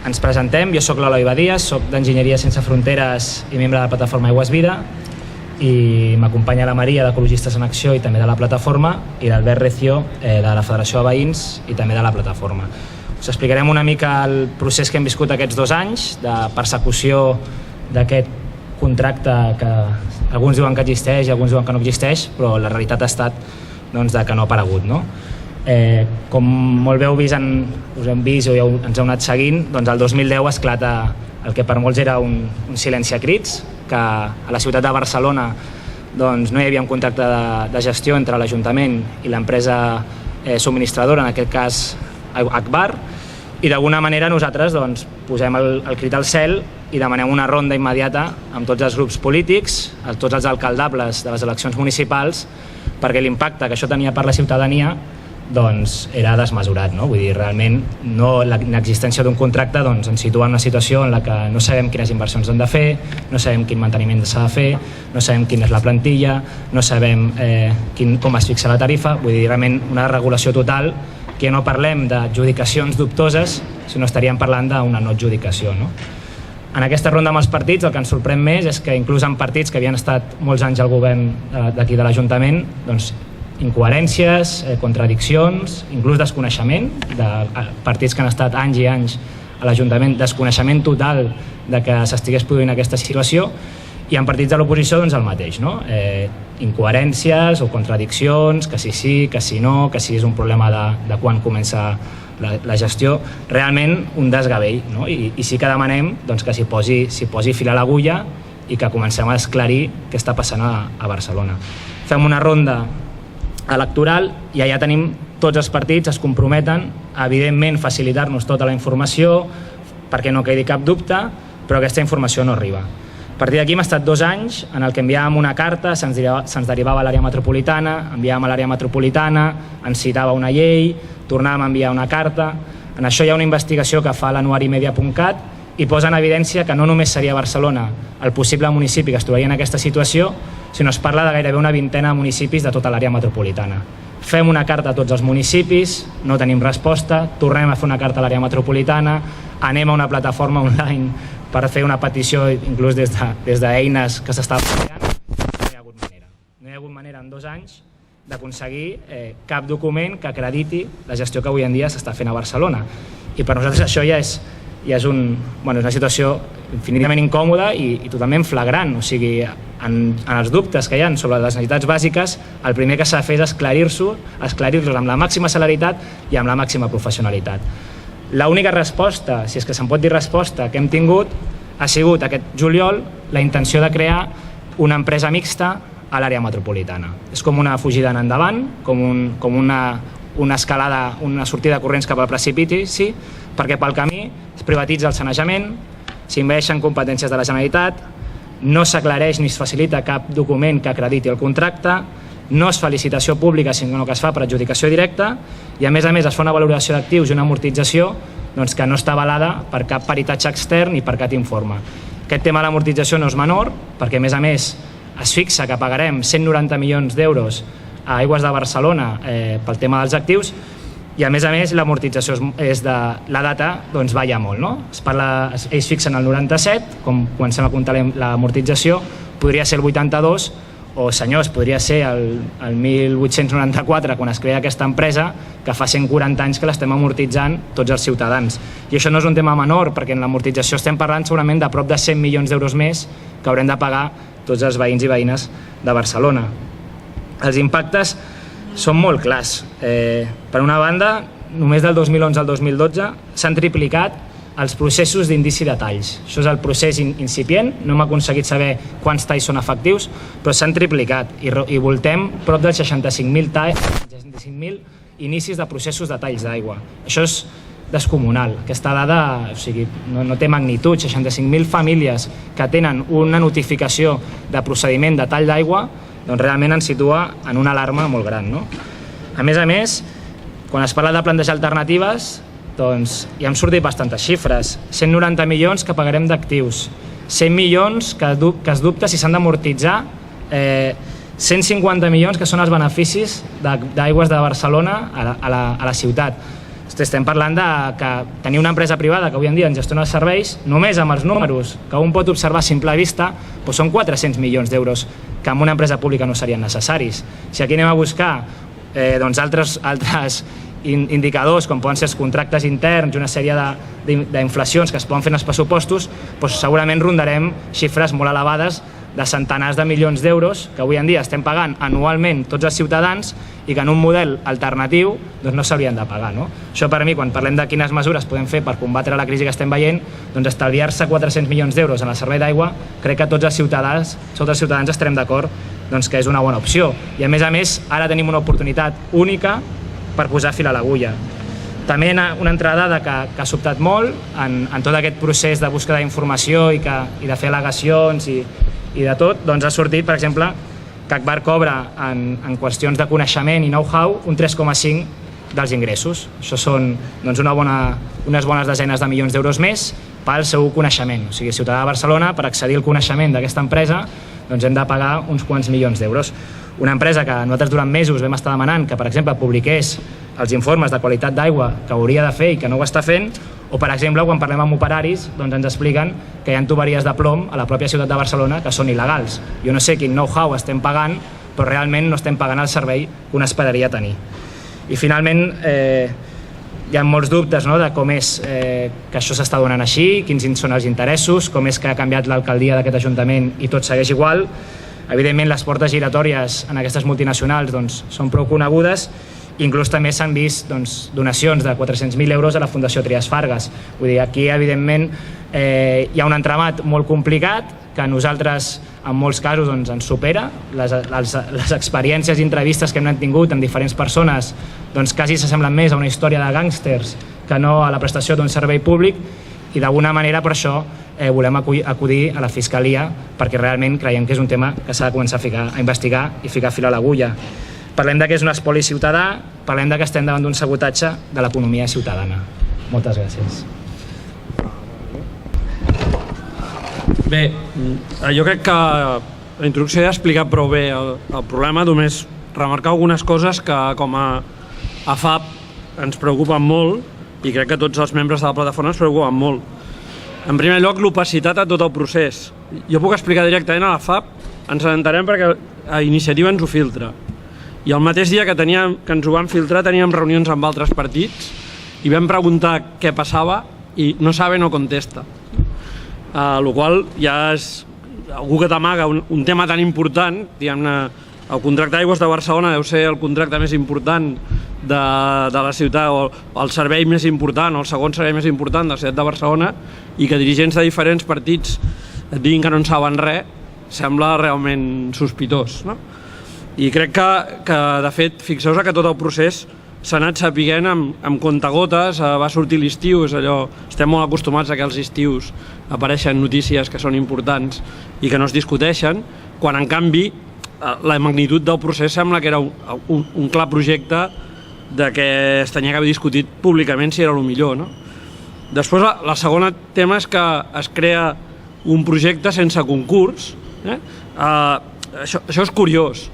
Ens presentem, jo sóc l'Eloi Badies, soc d'Enginyeria Sense Fronteres i membre de la plataforma Aigües Vida, i m'acompanya la Maria d'Ecologistes en Acció i també de la plataforma, i l'Albert Recio de la Federació de Veïns i també de la plataforma. Us explicarem una mica el procés que hem viscut aquests 2 anys de persecució d'aquest contracte que alguns diuen que existeix i alguns diuen que no existeix, però la realitat ha estat que no ha aparegut. Com molt bé us hem vist o ens heu anat seguint, el 2010 esclata el que per molts era un silenci a crits, que a la ciutat de Barcelona no hi havia un contracte de gestió entre l'Ajuntament i l'empresa subministradora, en aquest cas Agbar, i d'alguna manera nosaltres posem el crit al cel i demanem una ronda immediata amb tots els grups polítics, tots els alcaldables de les eleccions municipals, perquè l'impacte que això tenia per la ciutadania era desmesurat. Vull dir, realment l'existència d'un contracte ens situa en una situació en la que no sabem quines inversions han de fer, no sabem quin manteniment s'ha de fer, no sabem quina és la plantilla, no sabem com es fixa la tarifa. Vull dir, realment una regulació total, que no parlem d'adjudicacions dubtoses, sinó estaríem parlant d'una no adjudicació. En aquesta ronda amb els partits el que ens sorprèn més és que inclús en partits que havien estat molts anys al govern d'aquí de l'Ajuntament, incoherències, contradiccions, inclús desconeixement de partits que han estat anys i anys a l'Ajuntament, desconeixement total de que s'estigués produint aquesta situació, i en partits de l'oposició el mateix, incoherències o contradiccions, que sí, que sí no, que sí és un problema de quan comença la gestió, realment un desgavell, i sí que demanem que s'hi posi fil a l'agulla i que comencem a esclarir què està passant a Barcelona. Fem una ronda electoral i allà tenim tots els partits, es comprometen a evidentment facilitar-nos tota la informació perquè no quedi cap dubte, però aquesta informació no arriba. A partir d'aquí hem estat 2 anys en el que enviàvem una carta, se'ns derivava a l'àrea metropolitana, enviàvem a l'àrea metropolitana, ens citava una llei, tornàvem a enviar una carta. En això hi ha una investigació que fa l'anuarimedia.cat i posa en evidència que no només seria Barcelona el possible municipi que es trobaria en aquesta situació, sinó es parla de gairebé una vintena de municipis de tota l'àrea metropolitana. Fem una carta a tots els municipis, no tenim resposta, tornem a fer una carta a l'àrea metropolitana, anem a una plataforma online per fer una petició, inclús des d'eines que s'està treballant. No hi ha hagut manera. No hi ha hagut manera en 2 anys d'aconseguir cap document que acrediti la gestió que avui en dia s'està fent a Barcelona. I per nosaltres això ja és una situació infinitament incòmoda i totalment flagrant. O sigui, en els dubtes que hi ha sobre les necessitats bàsiques, el primer que s'ha de fer és esclarir-los amb la màxima celeritat i amb la màxima professionalitat. L'única resposta, si és que se'n pot dir resposta, que hem tingut ha sigut aquest juliol la intenció de crear una empresa mixta a l'àrea metropolitana. És com una fugida en endavant, com una escalada, una sortida de corrents cap al precipici, perquè pel camí es privatitza el sanejament, s'invaeixen competències de la Generalitat, no s'aclareix ni es facilita cap document que acrediti el contracte, no és fa licitació pública, sinó que es fa per adjudicació directa, i a més es fa una valoració d'actius i una amortització que no està avalada per cap peritatge extern ni per cap informe. Aquest tema de l'amortització no és menor, perquè a més es fixa que pagarem 190 milions d'euros a Aigües de Barcelona pel tema dels actius, i a més l'amortització és de la data, va ja molt. Ells fixen el 97, com comencem a comptar l'amortització, podria ser el 82, o senyors, podria ser el 1894, quan es crea aquesta empresa, que fa 140 anys que l'estem amortitzant tots els ciutadans. I això no és un tema menor, perquè en l'amortització estem parlant segurament de prop de 100 milions d'euros més que haurem de pagar tots els veïns i veïnes de Barcelona. Els impactes són molt clars. Per una banda, només del 2011 al 2012 s'han triplicat els processos d'indici de talls. Això és el procés incipient, no hem aconseguit saber quants talls són efectius, però s'han triplicat i voltem prop dels 65.000 inicis de processos de talls d'aigua. Això és descomunal. Aquesta dada no té magnitud. 65.000 famílies que tenen una notificació de procediment de tall d'aigua realment ens situa en una alarma molt gran. A més, quan es parla de plantejar alternatives, ja hem sortit bastantes xifres. 190 milions que pagarem d'actius, 100 milions que es dubta si s'han d'amortitzar, 150 milions que són els beneficis d'Aigües de Barcelona a la ciutat. Estem parlant de que tenir una empresa privada que avui en dia ens gestiona els serveis, només amb els números que un pot observar a simple vista, doncs són 400 milions d'euros que en una empresa pública no serien necessaris. Si aquí anem a buscar altres indicadors, com poden ser els contractes interns i una sèrie d'inflacions que es poden fer en els pressupostos, doncs segurament rondarem xifres molt elevades de centenars de milions d'euros que avui en dia estem pagant anualment tots els ciutadans i que en un model alternatiu no s'haurien de pagar. Això per mi, quan parlem de quines mesures podem fer per combatre la crisi que estem veient, estalviar-se 400 milions d'euros en el servei d'aigua, crec que tots els ciutadans estarem d'acord que és una bona opció. I a més, ara tenim una oportunitat única per posar fil a l'agulla. També una altra dada que ha sobtat molt en tot aquest procés de búsqueda d'informació i de fer al·legacions i de tot, ha sortit, per exemple, que Agbar cobra en qüestions de coneixement i know-how un 3,5 dels ingressos. Això són unes bones desenes de milions d'euros més pel seu coneixement. O sigui, ciutadà de Barcelona, per accedir al coneixement d'aquesta empresa, hem de pagar uns quants milions d'euros. Una empresa que nosaltres durant mesos vam estar demanant que, per exemple, publiqués els informes de qualitat d'aigua que hauria de fer i que no ho està fent, o, per exemple, quan parlem amb operaris, ens expliquen que hi ha tuberies de plom a la pròpia ciutat de Barcelona que són il·legals. Jo no sé quin know-how estem pagant, però realment no estem pagant el servei que un esperaria tenir. I, finalment, hi ha molts dubtes de com és que això s'està donant així, quins són els interessos, com és que ha canviat l'alcaldia d'aquest ajuntament i tot segueix igual. Evidentment, les portes giratòries en aquestes multinacionals són prou conegudes. Inclús també s'han vist donacions de 400.000 euros a la Fundació Trias Fargas. Vull dir, aquí, evidentment, hi ha un entramat molt complicat que a nosaltres, en molts casos, ens supera. Les experiències i entrevistes que hem tingut amb diferents persones quasi s'assemblen més a una història de gàngsters que no a la prestació d'un servei públic, i d'alguna manera per això volem acudir a la Fiscalia, perquè realment creiem que és un tema que s'ha de començar a investigar i ficar fil a l'agulla. Parlem que és un espoli ciutadà, parlem que estem davant d'un sabotatge de l'economia ciutadana. Moltes gràcies. Bé, jo crec que la introducció ja ha explicat prou bé el problema, només remarcar algunes coses que com a FAP ens preocupen molt, i crec que tots els membres de la plataforma ens preocupen molt. En primer lloc, l'opacitat a tot el procés. Jo puc explicar directament a la FAP, ens entenem perquè a Iniciativa ens ho filtra. I el mateix dia que ens ho van filtrar teníem reunions amb altres partits i vam preguntar què passava i no sabe, no contesta. El qual ja és algú que t'amaga un tema tan important, diguem-ne, el contracte d'aigües de Barcelona deu ser el contracte més important de la ciutat, o el servei més important, o el segon servei més important de la ciutat de Barcelona, i que dirigents de diferents partits et diguin que no en saben res, sembla realment sospitós, no? I crec que de fet, fixeu-vos que tot el procés s'ha anat sapiguent amb comptagotes, va sortir l'estiu, és allò, estem molt acostumats a que els estius apareixen notícies que són importants i que no es discuteixen, quan en canvi la magnitud del procés sembla que era un clar projecte de que es tenia que haver discutit públicament si era el millor, no? Després, el segon tema és que es crea un projecte sense concurs. Això és curiós,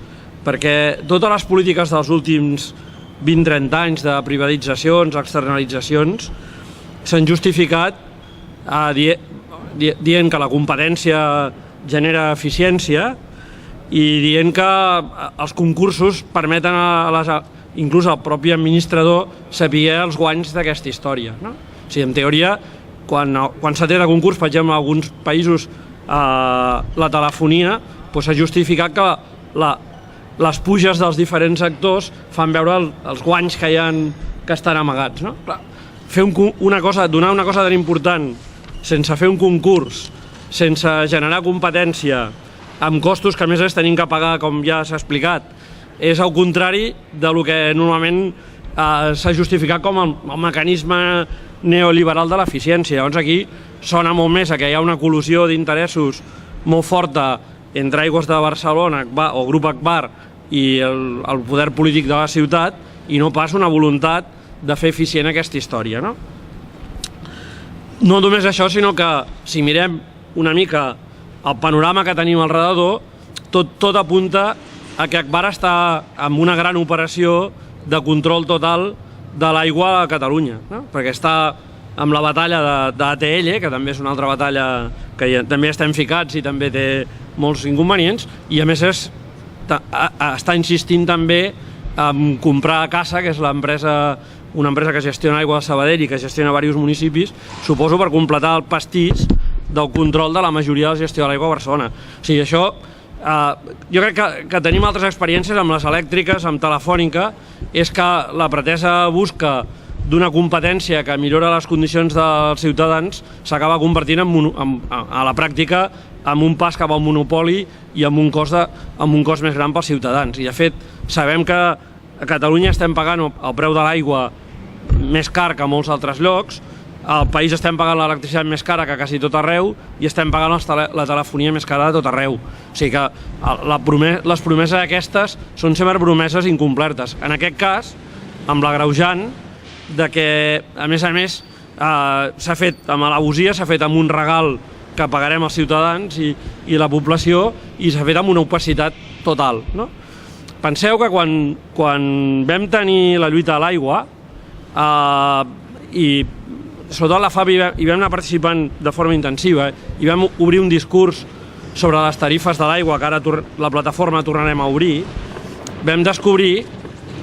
perquè totes les polítiques dels últims 20-30 anys de privatitzacions, externalitzacions, s'han justificat dient que la competència genera eficiència i dient que els concursos permeten inclús al propi administrador saber els guanys d'aquesta història, no? O sigui, en teoria, quan s'ha tret a concurs, per exemple, en alguns països la telefonia, s'ha justificat que les puges dels diferents actors fan veure els guanys que estan amagats, no? Fer donar una cosa tan important sense fer un concurs, sense generar competència, amb costos que a més a més tenim que pagar, com ja s'ha explicat, és al contrari del que normalment s'ha justificat com el mecanisme neoliberal de l'eficiència. Llavors aquí sona molt més a que hi ha una col·lusió d'interessos molt forta entre Aigües de Barcelona o Grup Agbar i el poder polític de la ciutat, i no pas una voluntat de fer eficient aquesta història, no? No només això, sinó que si mirem una mica el panorama que tenim al redador, tot apunta a que Agbar està amb una gran operació de control total de l'aigua a Catalunya, no? Perquè està amb la batalla d'ATL, que també és una altra batalla que també estem ficats i també té molts inconvenients, i a més està insistint també en comprar a Casa, que és una empresa que gestiona aigua de Sabadell i que gestiona diversos municipis, suposo per completar el pastís del control de la majoria de la gestió de l'aigua a Barcelona. O sigui, això, jo crec que tenim altres experiències amb les elèctriques, amb Telefònica, és que la pretesa busca d'una competència que millora les condicions dels ciutadans s'acaba convertint a la pràctica en un pas cap al monopoli i amb un cost més gran pels ciutadans. I de fet, sabem que a Catalunya estem pagant el preu de l'aigua més car que a molts altres llocs, al país estem pagant l'electricitat més cara que quasi tot arreu i estem pagant la telefonia més cara de tot arreu. O sigui que les promeses aquestes són sempre promeses incomplertes. En aquest cas, amb l'agreujant de que, a més, s'ha fet amb alabosia, s'ha fet amb un regal que pagarem els ciutadans i la població, i s'ha fet amb una opacitat total, no? Penseu que quan vam tenir la lluita a l'aigua, i sobretot la FAB hi vam anar participant de forma intensiva, i vam obrir un discurs sobre les tarifes de l'aigua, que ara la plataforma tornarem a obrir, vam descobrir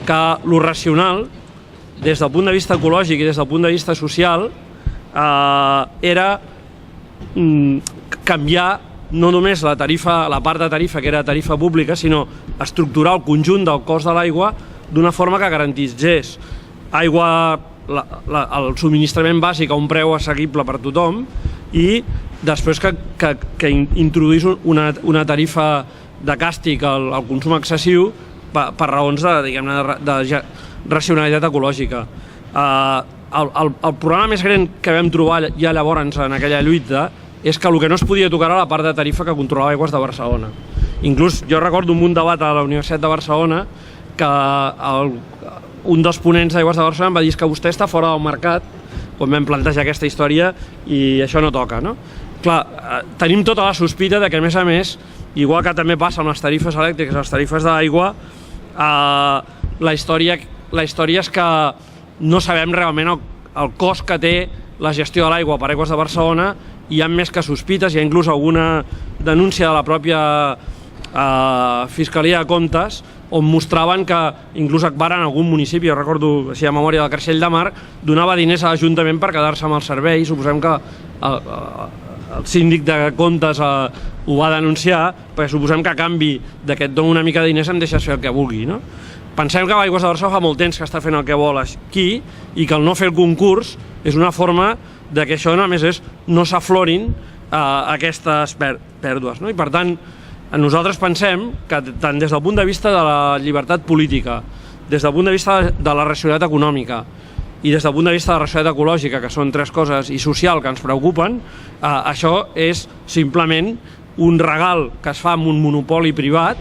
que lo racional, des del punt de vista ecològic i des del punt de vista social, era canviar no només la part de tarifa, que era tarifa pública, sinó estructurar el conjunt del cost de l'aigua d'una forma que garantitzés aigua, el subministrament bàsic a un preu assequible per tothom, i després que introduís una tarifa de càstig al consum excessiu per raons de racionalitat ecològica. El problema més gran que vam trobar ja llavors en aquella lluita és que el que no es podia tocar era la part de tarifa que controlava Aigües de Barcelona. Inclús jo recordo un debat a la Universitat de Barcelona que un dels ponents d'Aigües de Barcelona va dir que vostè està fora del mercat quan vam plantejar aquesta història i això no toca, no? Clar, tenim tota la sospita de que, a més, igual que també passa amb les tarifes elèctriques, les tarifes d'aigua, la història és que no sabem realment el cost que té la gestió de l'aigua per Aigües de Barcelona. Hi ha més que sospites, hi ha inclús alguna denúncia de la pròpia Fiscalia de Comptes on mostraven que inclús Agbar en algun municipi, jo recordo així a memòria del Creixell de Mar, donava diners a l'Ajuntament per quedar-se amb el servei. Suposem que el síndic de Comptes ho va denunciar, perquè suposem que a canvi que et doni una mica de diners em deixes fer el que vulgui, no? Pensem que Aigües de Barcelona fa molt temps que està fent el que vol aquí i que el no fer el concurs és una forma de que això només no s'aflorin aquestes pèrdues, no? I per tant, nosaltres pensem que tant des del punt de vista de la llibertat política, des del punt de vista de la racionalitat econòmica i des del punt de vista de la racionalitat ecològica, que són tres coses, i social, que ens preocupen, això és simplement un regal que es fa amb un monopoli privat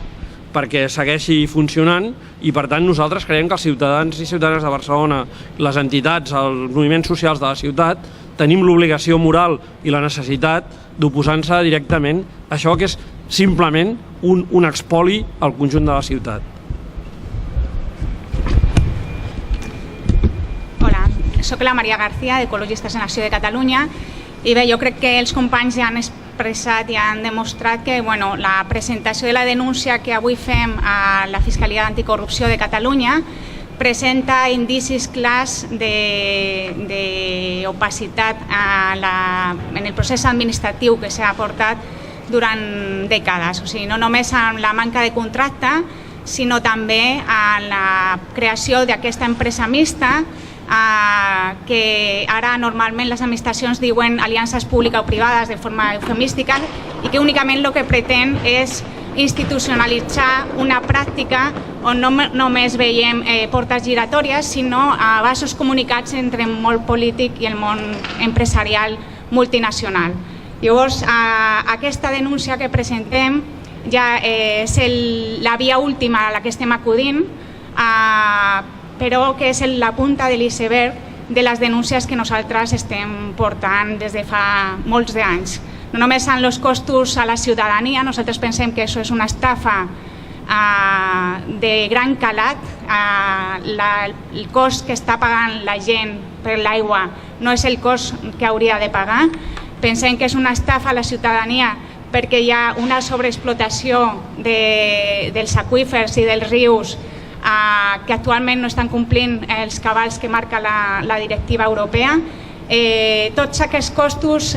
perquè segueixi funcionant, i per tant nosaltres creiem que els ciutadans i ciutadanes de Barcelona, les entitats, els moviments socials de la ciutat, tenim l'obligació moral i la necessitat d'oposar-nos directament a això que és simplement un expoli al conjunt de la ciutat. Hola, soc la Maria García, d'Ecologistes en Acció de Catalunya, i bé, jo crec que els companys ja han expressat i han demostrat que la presentació de la denúncia que avui fem a la Fiscalia d'Anticorrupció de Catalunya presenta indicis clars d'opacitat en el procés administratiu que s'ha portat durant dècades. O sigui, no només amb la manca de contracte, sinó també en la creació d'aquesta empresa mixta, que ara normalment les administracions diuen aliances públiques o privades de forma eufemística, i que únicament el que pretén és institucionalitzar una pràctica on no només veiem portes giratòries, sinó vasos comunicats entre el món polític i el món empresarial multinacional. Llavors, aquesta denúncia que presentem ja és la via última a la que estem acudint, però que és la punta de l'iceberg de les denúncies que nosaltres estem portant des de fa molts anys. No només en els costos a la ciutadania, nosaltres pensem que això és una estafa de gran calat. El cost que està pagant la gent per l'aigua no és el cost que hauria de pagar. Pensem que és una estafa a la ciutadania perquè hi ha una sobreexplotació dels aqüífers i dels rius que actualment no estan complint els cabals que marca la directiva europea. Tots aquests costos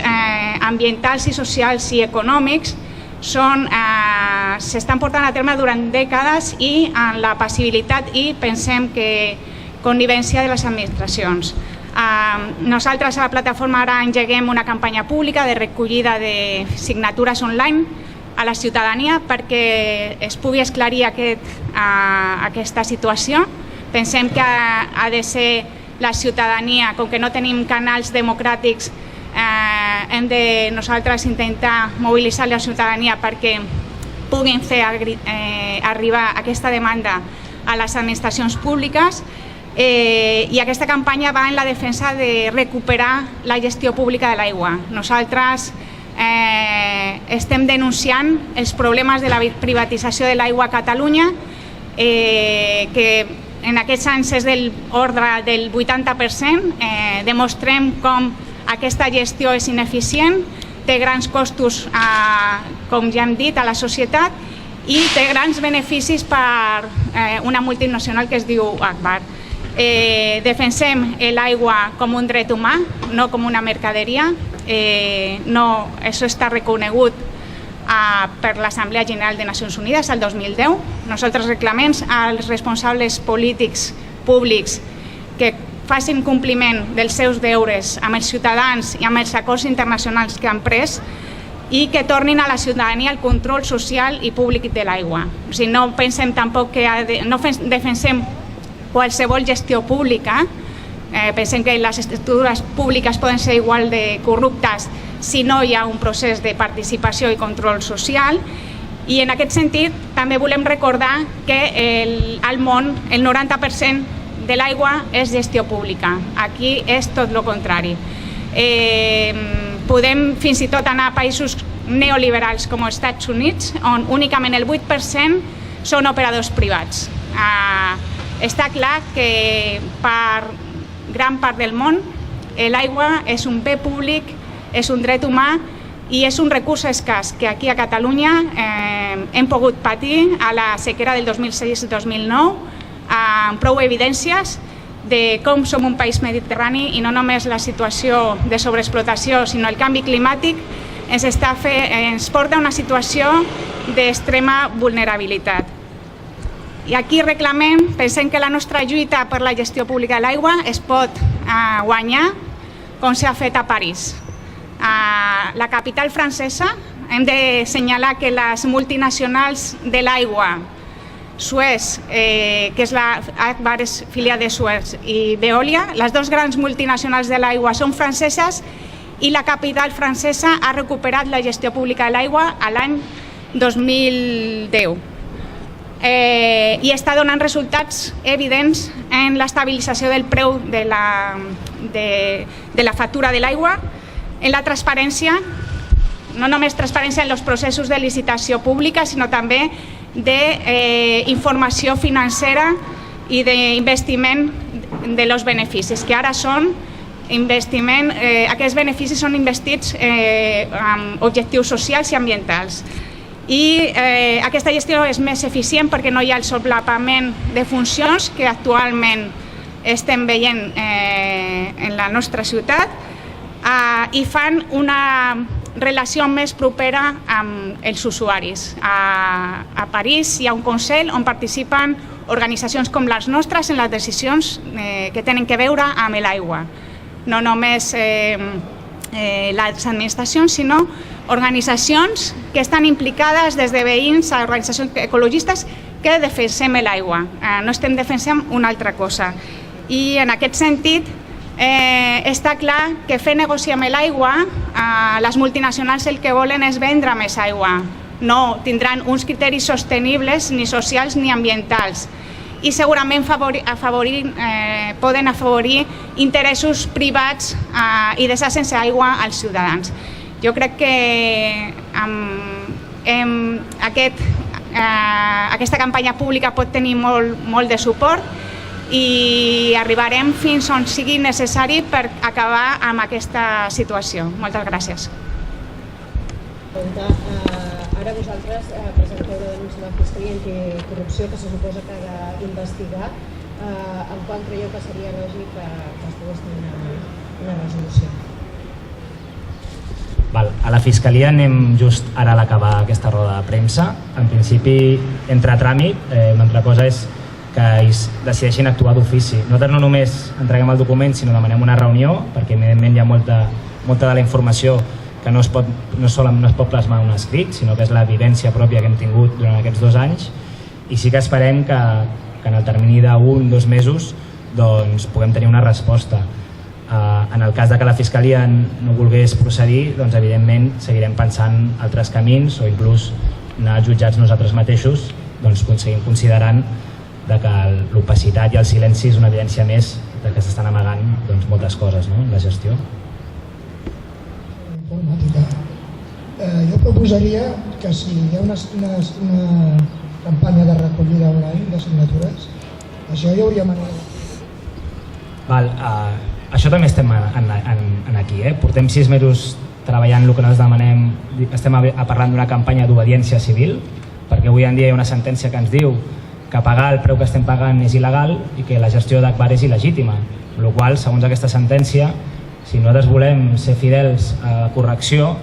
ambientals i socials i econòmics s'estan portant a terme durant dècades i amb la passibilitat i pensem que connivència de les administracions. Nosaltres a la plataforma ara engeguem una campanya pública de recollida de signatures online a la ciutadania perquè es pugui esclarir aquesta situació. Pensem que ha de ser la ciutadania, com que no tenim canals democràtics, hem de nosaltres intentar mobilitzar la ciutadania perquè puguin fer arribar aquesta demanda a les administracions públiques i aquesta campanya va en la defensa de recuperar la gestió pública de l'aigua. Nosaltres estem denunciant els problemes de la privatització de l'aigua a Catalunya, que en aquests anys és de l'ordre del 80%. Demostrem com aquesta gestió és ineficient, té grans costos, com ja hem dit, a la societat i té grans beneficis per una multinacional que es diu Agbar. Defensem l'aigua com un dret humà, no com una mercaderia. Això està reconegut per l'Assemblea General de Nacions Unides el 2010. Nosaltres reclamem als responsables polítics públics que facin compliment dels seus deures amb els ciutadans i amb els acords internacionals que han pres i que tornin a la ciutadania el control social i públic de l'aigua. O sigui, no pensem tampoc que no defensem qualsevol gestió pública. Pensem que les estructures públiques poden ser igual de corruptes si no hi ha un procés de participació i control social. I en aquest sentit també volem recordar que al món el 90% de l'aigua és gestió pública. Aquí és tot el contrari. Podem fins i tot anar a països neoliberals com els Estats Units, on únicament el 8% són operadors privats. Està clar que per gran part del món l'aigua és un bé públic, és un dret humà i és un recurs escàs que aquí a Catalunya hem pogut patir a la sequera del 2006-2009 amb prou evidències de com som un país mediterrani i no només la situació de sobreexplotació, sinó el canvi climàtic ens porta a una situació d'extrema vulnerabilitat. I aquí reclamem, pensem que la nostra lluita per la gestió pública de l'aigua es pot guanyar com s'ha fet a París. A la capital francesa hem de assenyalar que les multinacionals de l'aigua, Suez, que és Agbar, és filial de Suez, i Veolia, les dues grans multinacionals de l'aigua són franceses i la capital francesa ha recuperat la gestió pública de l'aigua a l'any 2010. I està donant resultats evidents en l'estabilització del preu de la factura de l'aigua, en la transparència, no només transparència en els processos de licitació pública, sinó també d'informació financera i d'investiment de los beneficis, que ara són investiment, aquests beneficis són investits amb objectius socials i ambientals. I aquesta gestió és més eficient perquè no hi ha el solapament de funcions que actualment estem veient en la nostra ciutat i fan una relació més propera amb els usuaris. A París hi ha un Consell on participen organitzacions com les nostres en les decisions que tenen que veure amb l'aigua. No només les administracions, sinó organitzacions que estan implicades des de veïns a organitzacions ecologistes que defensem l'aigua. No estem defensant una altra cosa. I en aquest sentit està clar que fer negoci amb l'aigua, les multinacionals el que volen és vendre més aigua. No tindran uns criteris sostenibles ni socials ni ambientals i segurament poden afavorir interessos privats i deixar sense aigua als ciutadans. Jo crec que aquesta campanya pública pot tenir molt de suport i arribarem fins on sigui necessari per acabar amb aquesta situació. Moltes gràcies. Ara vosaltres presenteu la denúncia de la Fiscalia Anticorrupció que se suposa que ha d'investigar. En quant creieu que seria lògic que es pogués tenir una resolució? A la Fiscalia anem just ara a l'acabar aquesta roda de premsa. En principi, entra a tràmit. Una altra cosa és que ells decideixin actuar d'ofici. Nosaltres no només entreguem el document, sinó demanem una reunió, perquè evidentment hi ha molta de la informació que no es pot plasmar en un escrit, sinó que és la vivència pròpia que hem tingut durant aquests 2 anys, i sí que esperem que en el termini d'1 o 2 mesos doncs, puguem tenir una resposta. En el cas de que la Fiscalia no volgués procedir, doncs, evidentment seguirem pensant altres camins o inclús anar als jutjats nosaltres mateixos, doncs, seguim considerant que l'opacitat i el silenci és una evidència més que s'estan amagant doncs, moltes coses, no?, en la gestió. Jo proposaria que si hi ha una campanya de recollida online de signatures, això hi hauria manera. Això també estem aquí. Portem 6 mesos treballant el que nosaltres demanem. Estem parlant d'una campanya d'obediència civil, perquè avui en dia hi ha una sentència que ens diu que pagar el preu que estem pagant és il·legal i que la gestió d'Agbar és il·legítima. Amb la qual cosa, segons aquesta sentència, si nosaltres volem ser fidels a la correcció,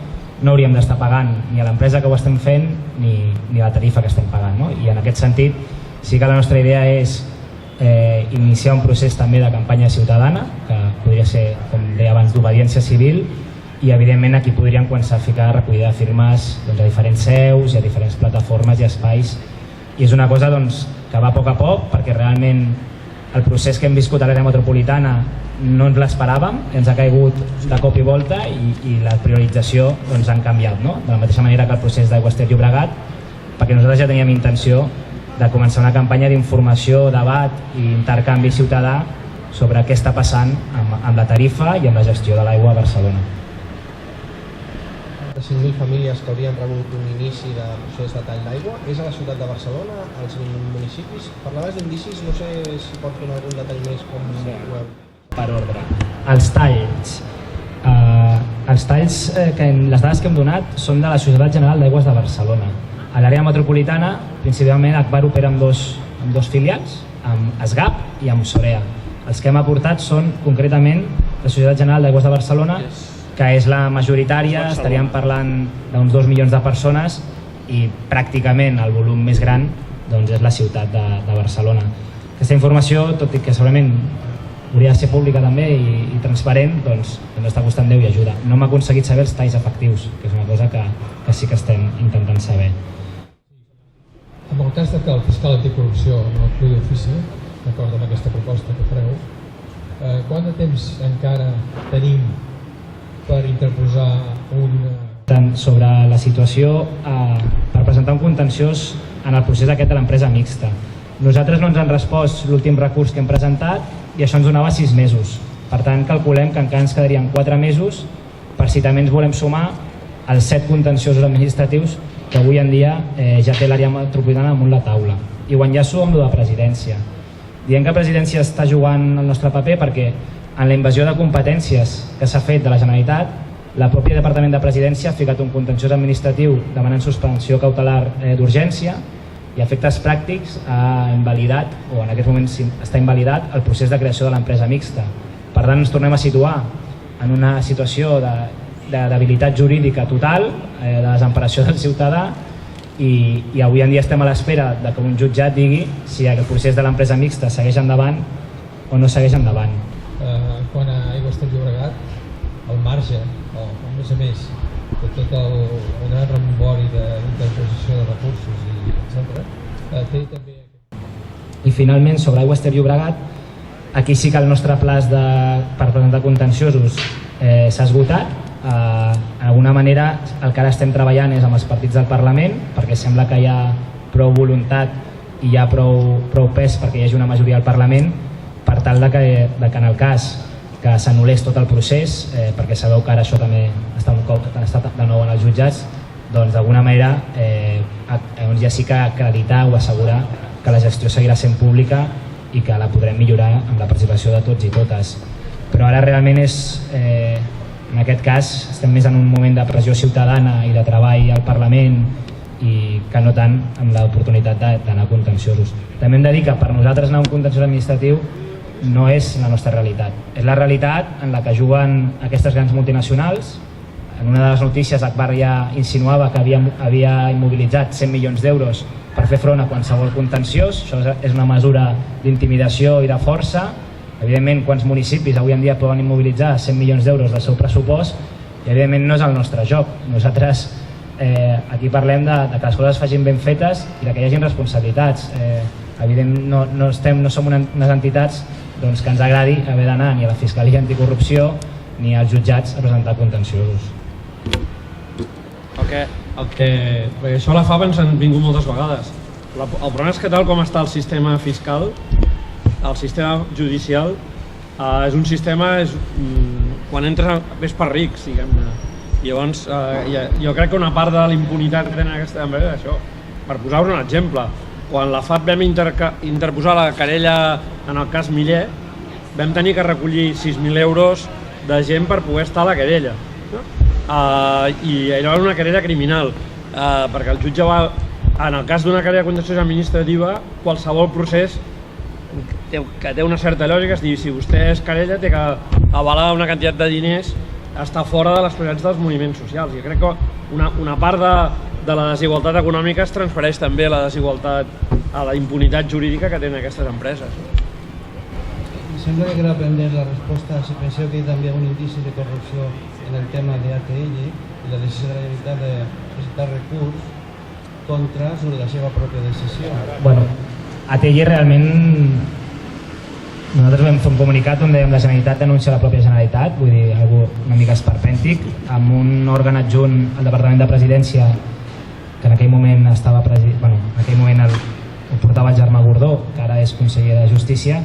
no hauríem d'estar pagant ni a l'empresa que ho estem fent ni la tarifa que estem pagant. I en aquest sentit sí que la nostra idea és iniciar un procés també de campanya ciutadana, que podria ser, com deia abans, d'obediència civil, i evidentment aquí podríem començar a ficar recollida de firmes a diferents seus i a diferents plataformes i espais, i és una cosa que va a poc, perquè realment el procés que hem viscut a l'àrea metropolitana no ens l'esperàvem, ens ha caigut de cop i volta i la priorització han canviat, de la mateixa manera que el procés d'Aigües Ter Llobregat, perquè nosaltres ja teníem intenció de començar una campanya d'informació, debat i intercanvi ciutadà sobre què està passant amb la tarifa i amb la gestió de l'aigua a Barcelona. 5.000 famílies que haurien rebut un inici de procés de tall d'aigua. És a la ciutat de Barcelona, als municipis. Parlaves d'indicis, no sé si pots donar algun detall més com ho veu. Per ordre. Els talls. Les dades que hem donat són de la Societat General d'Aigües de Barcelona. A l'àrea metropolitana, principalment, Agbar opera amb dos filials, amb SGAP i amb Sorea. Els que hem aportat són, concretament, la Societat General d'Aigües de Barcelona, que és la majoritària, estaríem parlant d'uns 2 milions de persones i pràcticament el volum més gran és la ciutat de Barcelona. Aquesta informació, tot i que segurament hauria de ser pública també i transparent, ens està costant Déu i ajuda. No hem aconseguit saber els talls efectius, que és una cosa que sí que estem intentant saber. En el cas que el fiscal anticorrupció no actuï d'ofici, d'acord amb aquesta proposta que fareu, quant de temps encara tenim per interposar sobre la situació per presentar un contenciós en el procés aquest de l'empresa mixta. Nosaltres no ens han respost l'últim recurs que hem presentat i això ens donava 6 mesos. Per tant, calculem que encara ens quedarien 4 mesos per si també ens volem sumar als 7 contenciosos administratius que avui en dia ja té l'àrea metropolitana damunt la taula. I ho enllaço amb el de presidència. Diem que presidència està jugant el nostre paper perquè en la invasió de competències que s'ha fet de la Generalitat, la pròpia Departament de Presidència ha ficat un contenciós administratiu demanant suspensió cautelar d'urgència i a efectes pràctics ha invalidat, o en aquest moment està invalidat, el procés de creació de l'empresa mixta. Per tant, ens tornem a situar en una situació de debilitat jurídica total, de desemparació del ciutadà, i avui en dia estem a l'espera que un jutjat digui si el procés de l'empresa mixta segueix endavant o no segueix endavant. Quant a Aigües Ter Llobregat, el marge, a més, de tot el gran rebombori d'interposició de recursos, etc. té també... I finalment, sobre Aigües Ter Llobregat, aquí sí que el nostre plaç per presentar contenciosos s'ha esgotat. D'alguna manera, el que ara estem treballant és amb els partits del Parlament, perquè sembla que hi ha prou voluntat i hi ha prou pes perquè hi hagi una majoria al Parlament, per tal que en el cas que s'anul·lés tot el procés, perquè sabeu que ara això també està de nou en els jutjats, doncs d'alguna manera llavors ja sí que acreditar o assegurar que la gestió seguirà sent pública i que la podrem millorar amb la participació de tots i totes. Però ara realment en aquest cas estem més en un moment de pressió ciutadana i de treball al Parlament i que no tant amb l'oportunitat d'anar contenciosos. També hem de dir que per nosaltres anar a un contenciós administratiu no és la nostra realitat. És la realitat en la que juguen aquestes grans multinacionals. En una de les notícies Akbar ja insinuava que havia immobilitzat 100 milions d'euros per fer front a qualsevol contenciós. Això és una mesura d'intimidació i de força. Evidentment, quants municipis avui en dia poden immobilitzar 100 milions d'euros del seu pressupost i evidentment no és el nostre joc. Nosaltres aquí parlem de que les coses es facin ben fetes i de que hi hagi responsabilitats. Evidentment no som unes entitats que ens agradi haver d'anar ni a la Fiscalia Anticorrupció ni als jutjats a presentar contenciosos. Perquè això a la FAP ens han vingut moltes vegades. El problema és que tal com està el sistema fiscal, el sistema judicial és un sistema, quan entres és per rics, diguem-ne. Llavors, jo crec que una part de la impunitat que tenen aquesta empresa és això. Per posar-vos un exemple, quan la FAP vam interposar la querella en el cas Miller, vam tenir que recollir 6.000 euros de gent per poder estar a la querella. I allò era una querella criminal, perquè el jutge va, en el cas d'una querella contenciosa administrativa, qualsevol procés que té una certa lògica, és dir, si vostè és querella té que avalar una quantitat de diners, està fora de les prioritats dels moviments socials. Jo crec que una part de la desigualtat econòmica es transfereix també a la desigualtat, a la impunitat jurídica que tenen aquestes empreses. Sembla que queda pendent la resposta si penseu que hi ha també un indici de corrupció en el tema de ATL i la decisió de la Generalitat de presentar recurs contra sobre la seva pròpia decisió. Bueno, ATL realment nosaltres vam fer un comunicat on dèiem la Generalitat denuncia la pròpia Generalitat, vull dir, algú una mica esperpèntic, amb un òrgan adjunt al Departament de Presidència que en aquell moment ho portava el Germà Gordó, que ara és conseller de Justícia,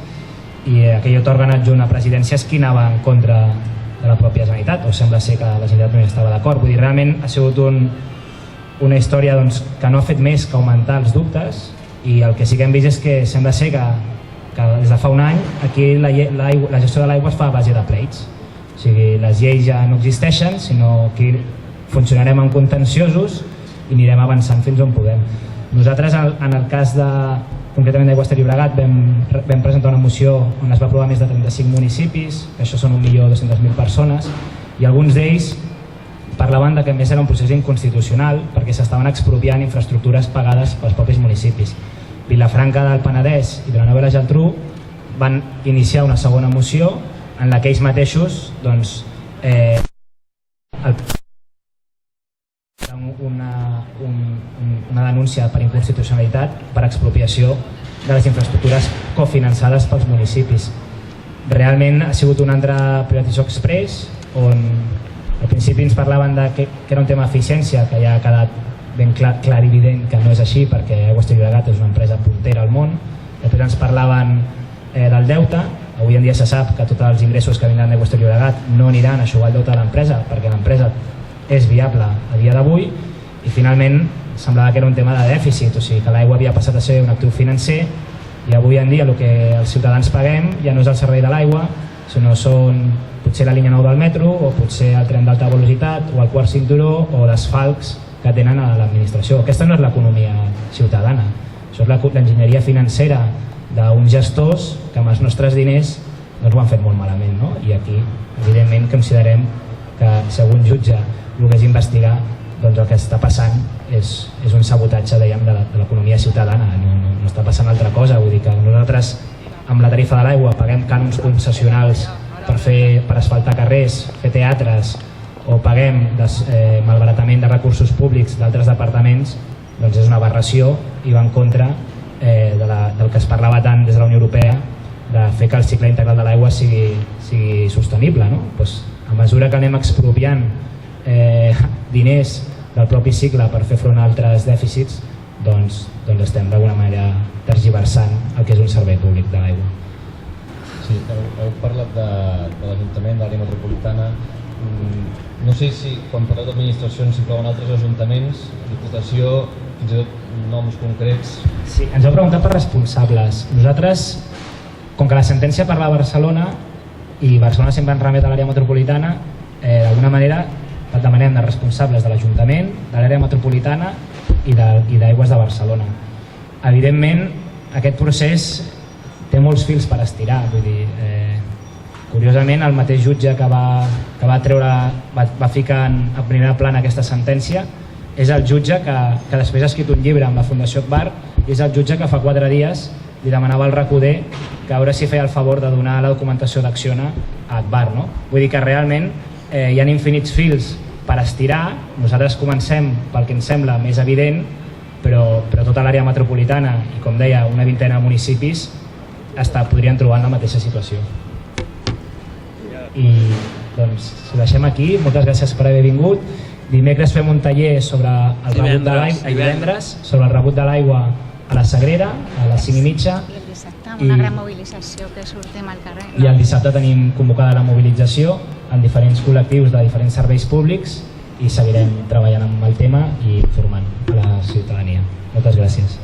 i aquell òrgan adjunt a Presidència és qui anava en contra de la pròpia Generalitat, o sembla ser que la Generalitat no hi estava d'acord. Vull dir, realment ha sigut una història que no ha fet més que augmentar els dubtes, i el que sí que hem vist és que sembla ser que des de fa un any aquí la gestió de l'aigua es fa a base de pleits. O sigui, les lleis ja no existeixen, sinó que funcionarem en contenciosos i anirem avançant fins on podem. Nosaltres, en el cas concretament d'Aigües Ter Llobregat, vam presentar una moció on es va aprovar més de 35 municipis, que això són 1.200.000 persones, i alguns d'ells parlaven que a més era un procés inconstitucional perquè s'estaven expropiant infraestructures pagades pels propis municipis. Vilafranca del Penedès i Vilanova i la Geltrú van iniciar una segona moció en la que ells mateixos una denúncia per inconstitucionalitat per expropiació de les infraestructures cofinançades pels municipis. Realment ha sigut una altra privatització express on al principi ens parlaven que era un tema d'eficiència, que ja ha quedat ben clar i evident que no és així perquè Aigües Ter Llobregat és una empresa puntera al món. Després ens parlaven del deute. Avui en dia se sap que tots els ingressos que vindran d'Aigües Ter Llobregat no aniran a eixugar el deute de l'empresa perquè l'empresa és viable a dia d'avui, i finalment semblava que era un tema de dèficit, o sigui que l'aigua havia passat a ser un actiu financer i avui en dia el que els ciutadans paguem ja no és el servei de l'aigua, sinó són potser la línia 9 del metro o potser el tren d'alta velocitat o el quart cinturó o les falcs que tenen a l'administració. Aquesta no és l'economia ciutadana, això és l'enginyeria financera d'uns gestors que amb els nostres diners ho han fet molt malament, no? I aquí evidentment considerem que si algun jutge volgués investigar, doncs el que està passant és un sabotatge, dèiem, de l'economia ciutadana, no està passant altra cosa. Vull dir que nosaltres amb la tarifa de l'aigua paguem cànons concessionals per asfaltar carrers, fer teatres, o paguem malbaratament de recursos públics d'altres departaments, doncs és una aberració i va en contra del que es parlava tant des de la Unió Europea de fer que el cicle integral de l'aigua sigui sostenible, no? Doncs, a mesura que anem expropiant diners del propi cicle per fer front a altres dèficits, doncs estem d'alguna manera tergiversant el que és un servei públic de l'aigua. Sí, heu parlat de l'Ajuntament, de l'àrea metropolitana. No sé si quan parleu d'administracions s'inclouen altres ajuntaments, Diputació, fins i tot noms concrets. Sí, ens heu preguntat per responsables. Nosaltres, com que la sentència parla de Barcelona i Barcelona sempre ens remet a l'àrea metropolitana, d'alguna manera demanem de responsables de l'Ajuntament, de l'àrea metropolitana i d'Aigües de Barcelona. Evidentment, aquest procés té molts fils per estirar, vull dir, curiosament el mateix jutge que va ficar en primera plana aquesta sentència és el jutge que després ha escrit un llibre amb la Fundació Akbar i és el jutge que fa 4 dies li demanava al RAC1 que a veure si feia el favor de donar la documentació d'Acciona a Akbar, no? Vull dir que realment hi ha infinits fils per estirar. Nosaltres comencem pel que ens sembla més evident, però tota l'àrea metropolitana i, com deia, una vintena de municipis podrien trobar en la mateixa situació. I doncs ho deixem aquí. Moltes gràcies per haver vingut. Dimecres fem un taller sobre el rebut de l'aigua, divendres, sobre el rebut de l'aigua a la Sagrera, a les 5:30. I el dissabte, una gran mobilització que sortim al carrer. I el dissabte tenim convocada la mobilització en diferents col·lectius de diferents serveis públics i seguirem treballant amb el tema i informant a la ciutadania. Moltes gràcies.